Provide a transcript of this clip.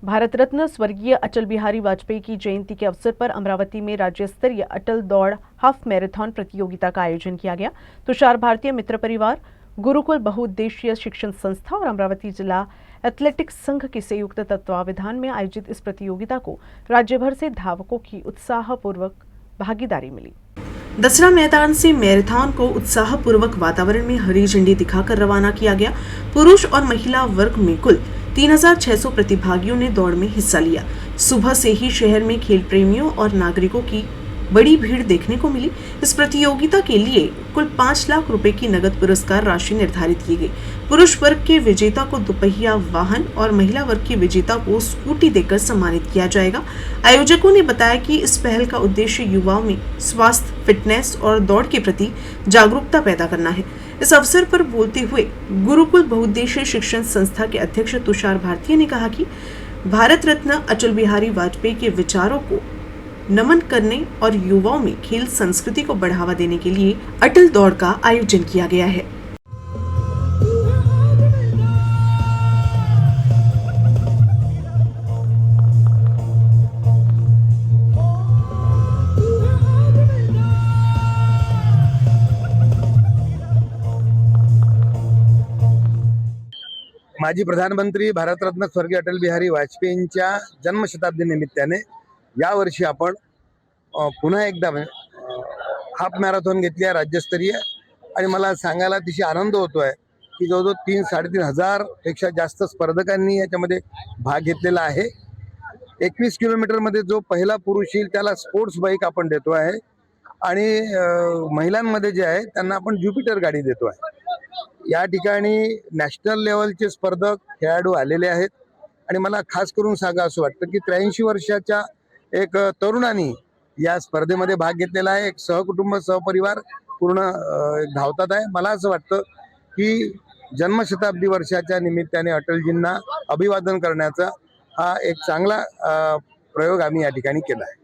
भारत रत्न स्वर्गीय अटल बिहारी वाजपेयी की जयंती के अवसर पर अमरावती में राज्य स्तरीय अटल दौड़ हाफ मैराथन प्रतियोगिता का आयोजन किया गया। तुषार भारतीय मित्र परिवार, गुरुकुल बहुउद्देशीय शिक्षण संस्था और अमरावती जिला एथलेटिक्स संघ के संयुक्त तत्वावधान में आयोजित इस प्रतियोगिता को राज्य भर से धावकों की उत्साहपूर्वक भागीदारी मिली। दसरा मैदान से मैराथन को उत्साहपूर्वक वातावरण में हरी झंडी दिखाकर रवाना किया गया। पुरुष और महिला वर्ग में कुल 3600 प्रतिभागियों ने दौड़ में हिस्सा लिया। सुबह से ही शहर में खेल प्रेमियों और नागरिकों की बड़ी भीड़ देखने को मिली। इस प्रतियोगिता के लिए कुल 5 लाख रुपए की नगद पुरस्कार राशि निर्धारित की गई। पुरुष वर्ग के विजेता को दुपहिया वाहन और महिला वर्ग के विजेता को स्कूटी देकर सम्मानित किया जाएगा। आयोजकों ने बताया कि इस पहल का उद्देश्य युवाओं में स्वास्थ्य, फिटनेस और दौड़ के प्रति जागरूकता पैदा करना है। इस अवसर पर बोलते हुए गुरुकुल बहुउद्देशीय शिक्षण संस्था के अध्यक्ष तुषार भारतीय ने कहा कि भारत रत्न अटल बिहारी वाजपेयी के विचारों को नमन करने और युवाओं में खेल संस्कृति को बढ़ावा देने के लिए अटल दौड़ का आयोजन किया गया है। माजी प्रधानमंत्री भारतरत्न स्वर्गीय अटल बिहारी वाजपेयींच्या जन्मशताब्दी निमित्ताने यावर्षी आपण पुन्हा एकदा हाफ मॅरेथॉन घेतली आहे राज्यस्तरीय। आणि मला सांगायला अतिशय आनंद होतोय की जवळजवळ 3-3.5 हजार पेक्षा जास्त स्पर्धकांनी याच्यामध्ये भाग घेतलेला आहे। 21 किलोमीटरमध्ये जो पहिला पुरुष येईल त्याला स्पोर्ट्स बाईक आपण देतो आहे आणि महिलांमध्ये जे आहे त्यांना आपण ज्युपिटर गाडी देतो आहे। या ठिकाणी नॅशनल लेवलचे स्पर्धक खेळाडू आलेले आहेत आणि मला खास करून सांगा असं वाटतं की 83 वर्षाच्या एक तरुणांनी या स्पर्धेमध्ये भाग घेतलेला आहे। एक सहकुटुंब सहपरिवार पूर्ण धावतात आहे। मला असं वाटतं की जन्मशताब्दी वर्षाच्या निमित्ताने अटलजींना अभिवादन करण्याचा हा एक चांगला प्रयोग आम्ही या ठिकाणी केला आहे।